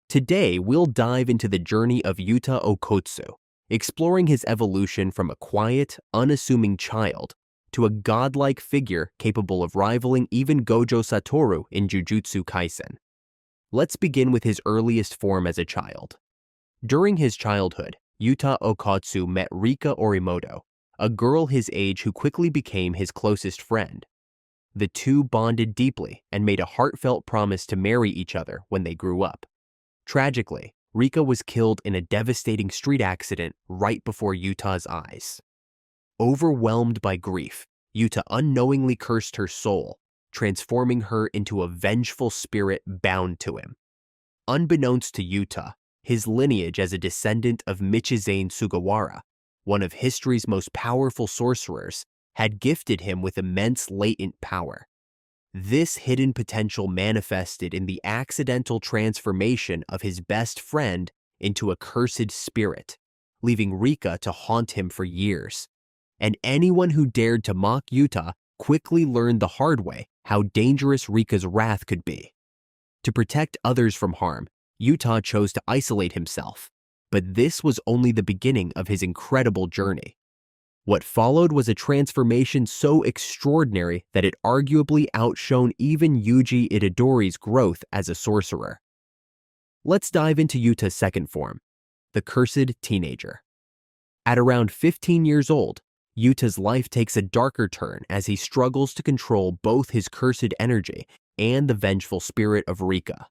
Today, we'll dive into the journey of Yuta Okkotsu, exploring his evolution from a quiet, unassuming child to a godlike figure capable of rivaling even Gojo Satoru in Jujutsu Kaisen. Let's begin with his earliest form as a child. During his childhood, Yuta Okkotsu met Rika Orimoto, a girl his age who quickly became his closest friend. The two bonded deeply and made a heartfelt promise to marry each other when they grew up. Tragically, Rika was killed in a devastating street accident right before Yuta's eyes. Overwhelmed by grief, Yuta unknowingly cursed her soul, transforming her into a vengeful spirit bound to him. Unbeknownst to Yuta, his lineage as a descendant of Michizane Sugawara, one of history's most powerful sorcerers, had gifted him with immense latent power. This hidden potential manifested in the accidental transformation of his best friend into a cursed spirit, leaving Rika to haunt him for years. And anyone who dared to mock Yuta quickly learned the hard way how dangerous Rika's wrath could be. To protect others from harm, Yuta chose to isolate himself, but this was only the beginning of his incredible journey. What followed was a transformation so extraordinary that it arguably outshone even Yuji Itadori's growth as a sorcerer. Let's dive into Yuta's second form, the cursed teenager. At around 15 years old, Yuta's life takes a darker turn as he struggles to control both his cursed energy and the vengeful spirit of Rika.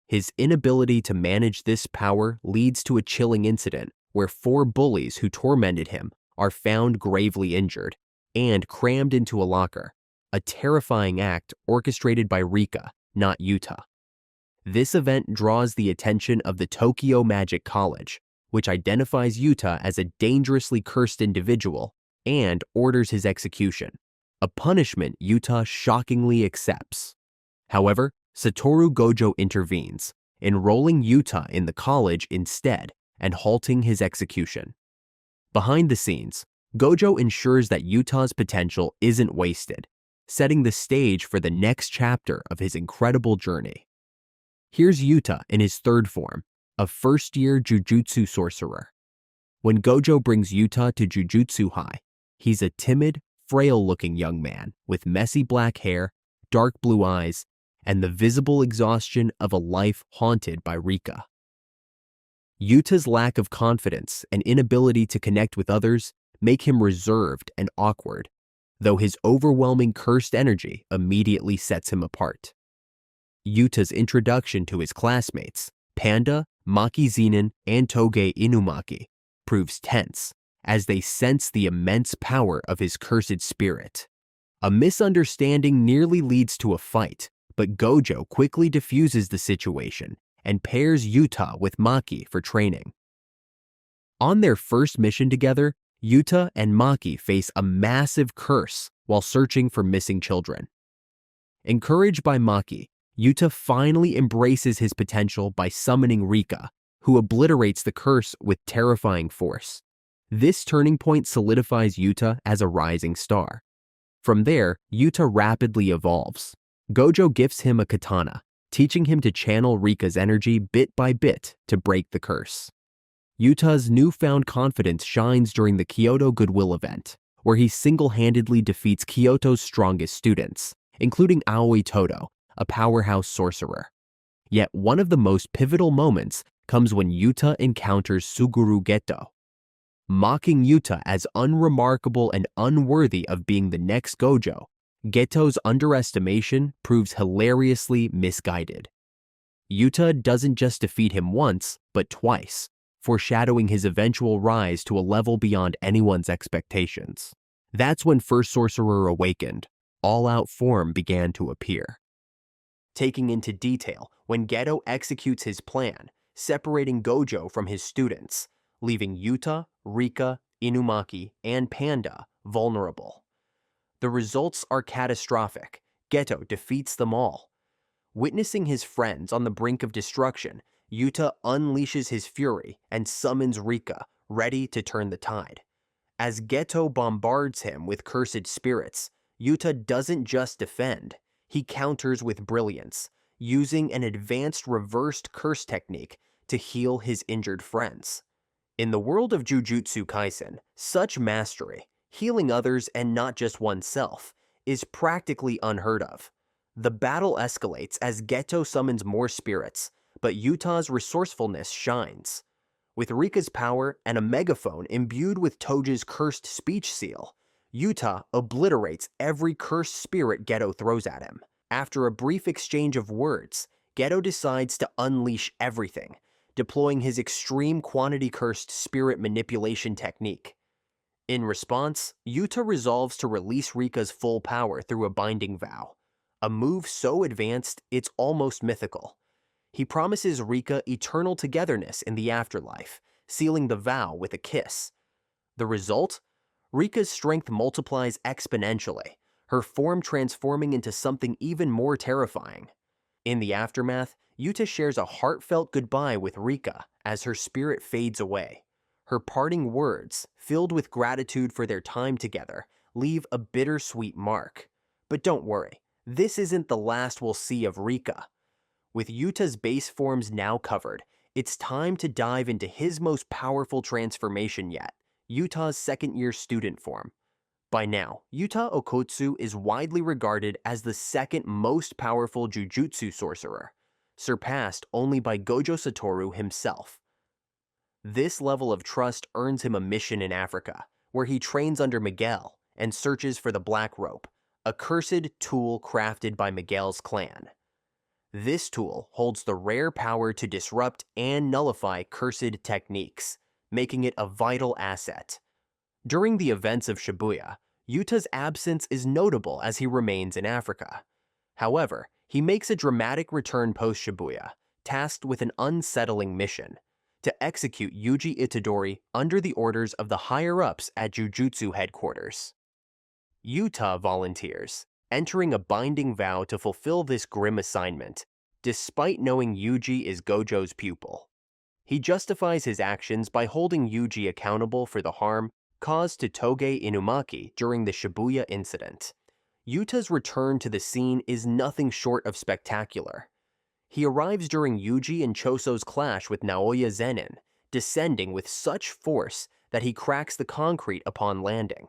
His inability to manage this power leads to a chilling incident where 4 bullies who tormented him are found gravely injured and crammed into a locker, a terrifying act orchestrated by Rika, not Yuta. This event draws the attention of the Tokyo Magic College, which identifies Yuta as a dangerously cursed individual and orders his execution, a punishment Yuta shockingly accepts. However, Satoru Gojo intervenes, enrolling Yuta in the college instead and halting his execution. Behind the scenes, Gojo ensures that Yuta's potential isn't wasted, setting the stage for the next chapter of his incredible journey. Here's Yuta in his third form, a first-year Jujutsu sorcerer. When Gojo brings Yuta to Jujutsu High, he's a timid, frail-looking young man with messy black hair, dark blue eyes, and the visible exhaustion of a life haunted by Rika. Yuta's lack of confidence and inability to connect with others make him reserved and awkward, though his overwhelming cursed energy immediately sets him apart. Yuta's introduction to his classmates, Panda, Maki Zenin, and Toge Inumaki, proves tense as they sense the immense power of his cursed spirit. A misunderstanding nearly leads to a fight, but Gojo quickly diffuses the situation and pairs Yuta with Maki for training. On their first mission together, Yuta and Maki face a massive curse while searching for missing children. Encouraged by Maki, Yuta finally embraces his potential by summoning Rika, who obliterates the curse with terrifying force. This turning point solidifies Yuta as a rising star. From there, Yuta rapidly evolves. Gojo gifts him a katana, teaching him to channel Rika's energy bit by bit to break the curse. Yuta's newfound confidence shines during the Kyoto Goodwill event, where he single-handedly defeats Kyoto's strongest students, including Aoi Todo, a powerhouse sorcerer. Yet one of the most pivotal moments comes when Yuta encounters Suguru Geto. Mocking Yuta as unremarkable and unworthy of being the next Gojo, Geto's underestimation proves hilariously misguided. Yuta doesn't just defeat him once, but twice, foreshadowing his eventual rise to a level beyond anyone's expectations. That's when First Sorcerer awakened. All-out form began to appear. Taking into detail when Geto executes his plan, separating Gojo from his students, leaving Yuta, Rika, Inumaki, and Panda vulnerable. The results are catastrophic. Geto defeats them all. Witnessing his friends on the brink of destruction, Yuta unleashes his fury and summons Rika, ready to turn the tide. As Geto bombards him with cursed spirits, Yuta doesn't just defend, he counters with brilliance, using an advanced reversed curse technique to heal his injured friends. In the world of Jujutsu Kaisen, such mastery, healing others and not just oneself, is practically unheard of. The battle escalates as Geto summons more spirits, but Yuta's resourcefulness shines. With Rika's power and a megaphone imbued with Toji's cursed speech seal, Yuta obliterates every cursed spirit Geto throws at him. After a brief exchange of words, Geto decides to unleash everything, deploying his extreme quantity cursed spirit manipulation technique. In response, Yuta resolves to release Rika's full power through a binding vow, a move so advanced it's almost mythical. He promises Rika eternal togetherness in the afterlife, sealing the vow with a kiss. The result? Rika's strength multiplies exponentially, her form transforming into something even more terrifying. In the aftermath, Yuta shares a heartfelt goodbye with Rika as her spirit fades away. Her parting words, filled with gratitude for their time together, leave a bittersweet mark. But don't worry, this isn't the last we'll see of Rika. With Yuta's base forms now covered, it's time to dive into his most powerful transformation yet, Yuta's second-year student form. By now, Yuta Okkotsu is widely regarded as the second most powerful Jujutsu sorcerer, surpassed only by Gojo Satoru himself. This level of trust earns him a mission in Africa, where he trains under Miguel and searches for the Black Rope, a cursed tool crafted by Miguel's clan. This tool holds the rare power to disrupt and nullify cursed techniques, making it a vital asset. During the events of Shibuya, Yuta's absence is notable as he remains in Africa. However, he makes a dramatic return post-Shibuya, tasked with an unsettling mission: to execute Yuji Itadori under the orders of the higher-ups at Jujutsu headquarters. Yuta volunteers, entering a binding vow to fulfill this grim assignment, despite knowing Yuji is Gojo's pupil. He justifies his actions by holding Yuji accountable for the harm caused to Toge Inumaki during the Shibuya incident. Yuta's return to the scene is nothing short of spectacular. He arrives during Yuji and Choso's clash with Naoya Zenin, descending with such force that he cracks the concrete upon landing.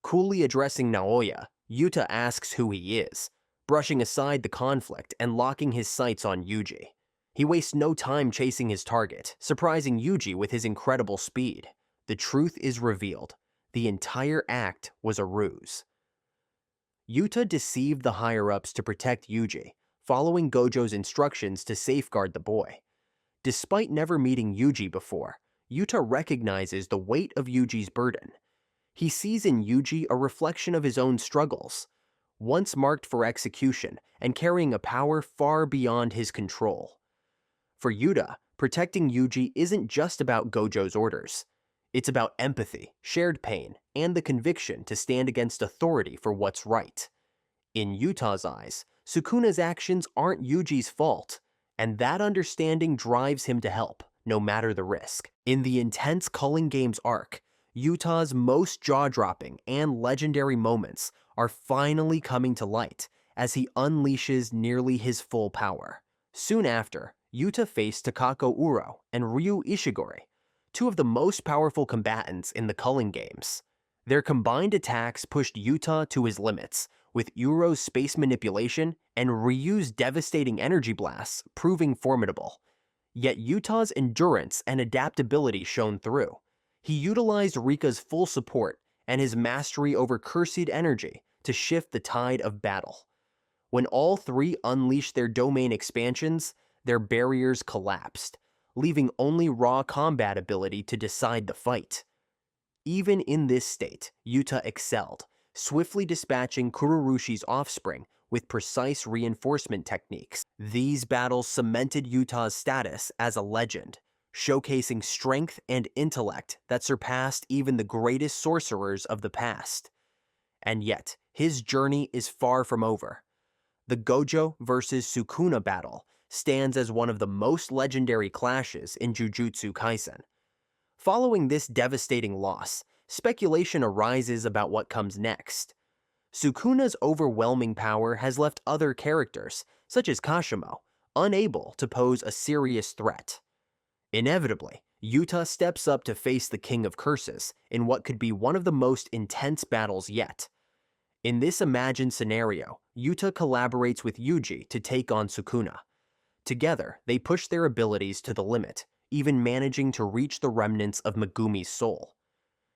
Coolly addressing Naoya, Yuta asks who he is, brushing aside the conflict and locking his sights on Yuji. He wastes no time chasing his target, surprising Yuji with his incredible speed. The truth is revealed. The entire act was a ruse. Yuta deceived the higher-ups to protect Yuji, following Gojo's instructions to safeguard the boy. Despite never meeting Yuji before, Yuta recognizes the weight of Yuji's burden. He sees in Yuji a reflection of his own struggles, once marked for execution and carrying a power far beyond his control. For Yuta, protecting Yuji isn't just about Gojo's orders. It's about empathy, shared pain, and the conviction to stand against authority for what's right. In Yuta's eyes, Sukuna's actions aren't Yuji's fault, and that understanding drives him to help, no matter the risk. In the intense Culling Games arc, Yuta's most jaw-dropping and legendary moments are finally coming to light as he unleashes nearly his full power. Soon after, Yuta faced Takako Uro and Ryu Ishigori, two of the most powerful combatants in the Culling Games. Their combined attacks pushed Yuta to his limits, with Uro's space manipulation and Ryu's devastating energy blasts proving formidable. Yet Yuta's endurance and adaptability shone through. He utilized Rika's full support and his mastery over cursed energy to shift the tide of battle. When all three unleashed their domain expansions, their barriers collapsed, leaving only raw combat ability to decide the fight. Even in this state, Yuta excelled, swiftly dispatching Kurorushi's offspring with precise reinforcement techniques. These battles cemented Yuta's status as a legend, showcasing strength and intellect that surpassed even the greatest sorcerers of the past. And yet, his journey is far from over. The Gojo versus Sukuna battle stands as one of the most legendary clashes in Jujutsu Kaisen. Following this devastating loss, speculation arises about what comes next. Sukuna's overwhelming power has left other characters, such as Kashimo, unable to pose a serious threat. Inevitably, Yuta steps up to face the King of Curses in what could be one of the most intense battles yet. In this imagined scenario, Yuta collaborates with Yuji to take on Sukuna. Together, they push their abilities to the limit, even managing to reach the remnants of Megumi's soul.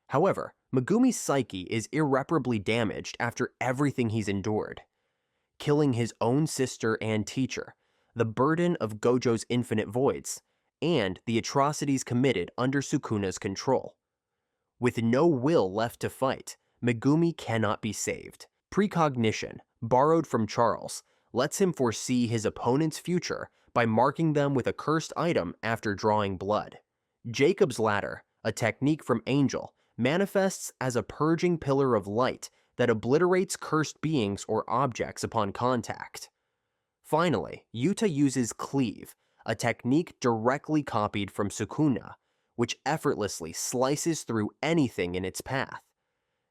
However, Megumi's psyche is irreparably damaged after everything he's endured. Killing his own sister and teacher, the burden of Gojo's infinite voids, and the atrocities committed under Sukuna's control. With no will left to fight, Megumi cannot be saved. Precognition, borrowed from Charles, lets him foresee his opponent's future by marking them with a cursed item after drawing blood. Jacob's Ladder, a technique from Angel, manifests as a purging pillar of light that obliterates cursed beings or objects upon contact. Finally, Yuta uses Cleave, a technique directly copied from Sukuna, which effortlessly slices through anything in its path.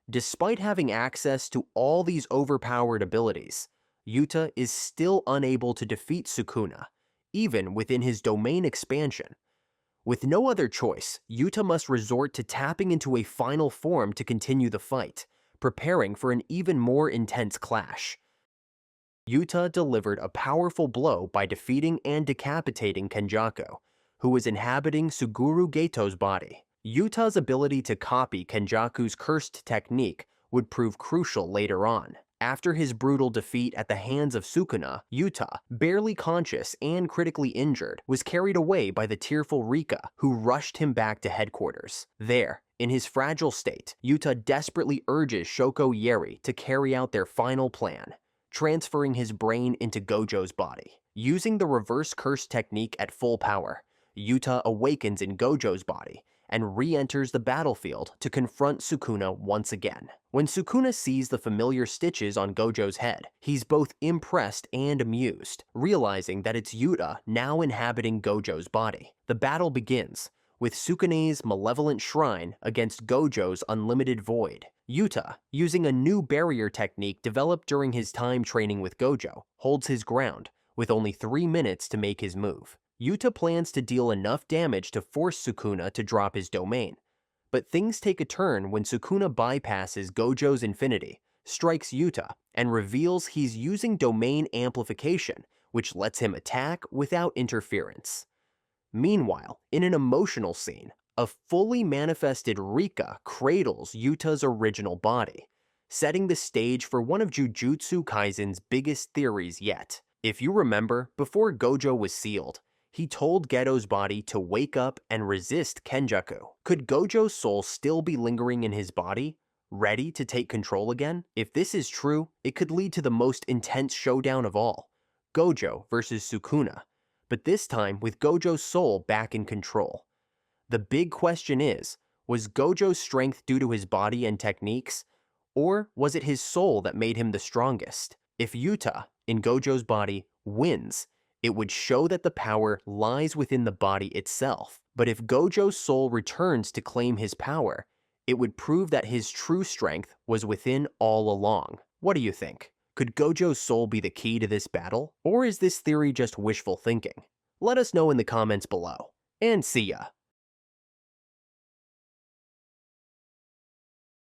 Despite having access to all these overpowered abilities, Yuta is still unable to defeat Sukuna, even within his domain expansion. With no other choice, Yuta must resort to tapping into a final form to continue the fight, preparing for an even more intense clash. Yuta delivered a powerful blow by defeating and decapitating Kenjaku, who was inhabiting Suguru Geto's body. Yuta's ability to copy Kenjaku's cursed technique would prove crucial later on. After his brutal defeat at the hands of Sukuna, Yuta, barely conscious and critically injured, was carried away by the tearful Rika, who rushed him back to headquarters. There, in his fragile state, Yuta desperately urges Shoko Yeri to carry out their final plan, transferring his brain into Gojo's body. Using the reverse curse technique at full power, Yuta awakens in Gojo's body and re-enters the battlefield to confront Sukuna once again. When Sukuna sees the familiar stitches on Gojo's head, he's both impressed and amused, realizing that it's Yuta now inhabiting Gojo's body. The battle begins, with Sukune's malevolent shrine against Gojo's unlimited void. Yuta, using a new barrier technique developed during his time training with Gojo, holds his ground, with only 3 minutes to make his move. Yuta plans to deal enough damage to force Sukuna to drop his domain. But things take a turn when Sukuna bypasses Gojo's infinity, strikes Yuta, and reveals he's using domain amplification, which lets him attack without interference. Meanwhile, in an emotional scene, a fully manifested Rika cradles Yuta's original body, setting the stage for one of Jujutsu Kaisen's biggest theories yet. If you remember, before Gojo was sealed, he told Geto's body to wake up and resist Kenjaku. Could Gojo's soul still be lingering in his body, ready to take control again? If this is true, it could lead to the most intense showdown of all, Gojo versus Sukuna, but this time with Gojo's soul back in control. The big question is, was Gojo's strength due to his body and techniques, or was it his soul that made him the strongest? If Yuta, in Gojo's body, wins, it would show that the power lies within the body itself. But if Gojo's soul returns to claim his power, it would prove that his true strength was within all along. What do you think? Could Gojo's soul be the key to this battle? Or is this theory just wishful thinking? Let us know in the comments below. And see ya!